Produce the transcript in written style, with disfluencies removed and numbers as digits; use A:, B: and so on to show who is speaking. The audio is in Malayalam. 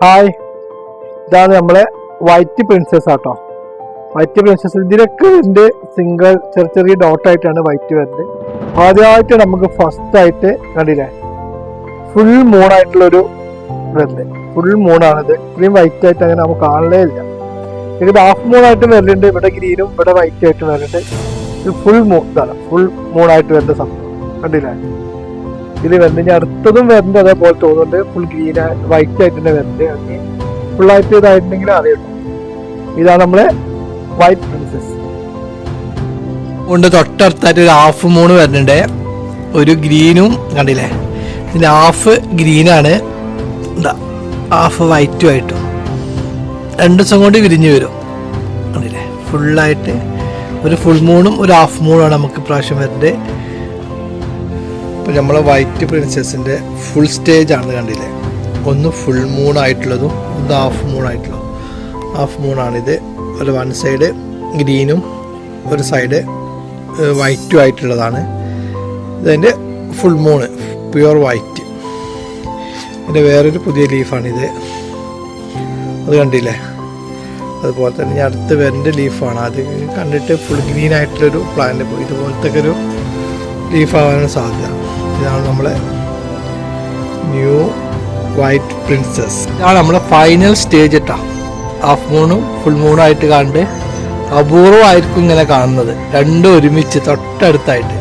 A: ഹായ്, ഇതാണ് നമ്മളെ വൈറ്റ് പ്രിൻസസ് ആട്ടോ. വൈറ്റ് പ്രിൻസസ് ഇതിലൊക്കെ ഇതിന്റെ സിംഗിൾ ചെറിയ ചെറിയ ഡോട്ടായിട്ടാണ് വൈറ്റ് വരുന്നത്. ആദ്യമായിട്ട് നമുക്ക് ഫസ്റ്റ് ആയിട്ട് കണ്ടില്ലേ, ഫുൾ മൂണായിട്ടുള്ളൊരു വരുന്നത്. ഫുൾ മൂണാണിത്. ഇത്രയും വൈറ്റ് ആയിട്ട് അങ്ങനെ നമുക്ക് കാണലേ ഇല്ല. ഇത് ഹാഫ് മൂണായിട്ട് വരുന്നുണ്ട്, ഇവിടെ ഗ്രീനും ഇവിടെ വൈറ്റ് ആയിട്ട് വരുന്നുണ്ട്. ഇത് ഫുൾ മൂൺ, ഫുൾ മൂണായിട്ട് വരുന്ന സംഭവം കണ്ടില്ലേ. ഇതിൽ വരുന്നത് ഇനി അടുത്തതും വരുന്നത് അതേപോലെ തോന്നുന്നുണ്ട്. ഫുൾ ഗ്രീൻ വൈറ്റ് ആയിട്ട് തന്നെ വരുന്നുണ്ട്. അങ്ങനെ ഫുള്ളായിട്ട് ഇതായിട്ടുണ്ടെങ്കിൽ അറിയട്ടോ. ഇതാണ് നമ്മളെ വൈറ്റ് പ്രിൻസസ്.
B: കൊണ്ട് തൊട്ടടുത്തായിട്ട് ഒരു ഹാഫ് മൂൺ വരുന്നുണ്ട്, ഒരു ഗ്രീനും കണ്ടില്ലേ. ഇതിൻ്റെ ഹാഫ് ഗ്രീനാണ്, ഹാഫ് വൈറ്റും ആയിട്ടും 2 ദിവസം കൊണ്ട് വിരിഞ്ഞു വരും കണ്ടില്ലേ. ഫുള്ളായിട്ട് ഒരു ഫുൾ മൂണും ഒരു ഹാഫ് മൂണുമാണ് നമുക്ക് ഇപ്രാവശ്യം വരുന്നത്. ഇപ്പോൾ നമ്മളെ വൈറ്റ് പ്രിൻസസിൻ്റെ ഫുൾ സ്റ്റേജ് ആണ് കണ്ടില്ലേ. ഒന്ന് ഫുൾ മൂണായിട്ടുള്ളതും ഒന്ന് ഹാഫ് മൂണായിട്ടുള്ളതും. ഹാഫ് മൂണാണിത്. ഒരു വൺ സൈഡ് ഗ്രീനും ഒരു സൈഡ് വൈറ്റും ആയിട്ടുള്ളതാണ്. ഇതിൻ്റെ ഫുൾ മൂണ് പ്യുവർ വൈറ്റ്. ഇതിൻ്റെ വേറൊരു പുതിയ ലീഫാണിത്, അത് കണ്ടില്ലേ. അതുപോലെ തന്നെ ഞാൻ അടുത്ത് വരുന്ന ലീഫാണ്. അത് കണ്ടിട്ട് ഫുൾ ഗ്രീൻ ആയിട്ടുള്ളൊരു പ്ലാന്റ് പോയി ഇതുപോലത്തെ ഒരു ലീഫാവാനാണ് സാധ്യത. ഇതാണ് നമ്മളെ ന്യൂ വൈറ്റ് പ്രിൻസസ്. ഇതാണ് നമ്മളെ ഫൈനൽ സ്റ്റേജ് കേട്ടോ. ഹാഫ് മൂണും ഫുൾ മൂണും ആയിട്ട് കണ്ട് അപൂർവമായിരിക്കും ഇങ്ങനെ കാണുന്നത്, രണ്ടും ഒരുമിച്ച് തൊട്ടടുത്തായിട്ട്.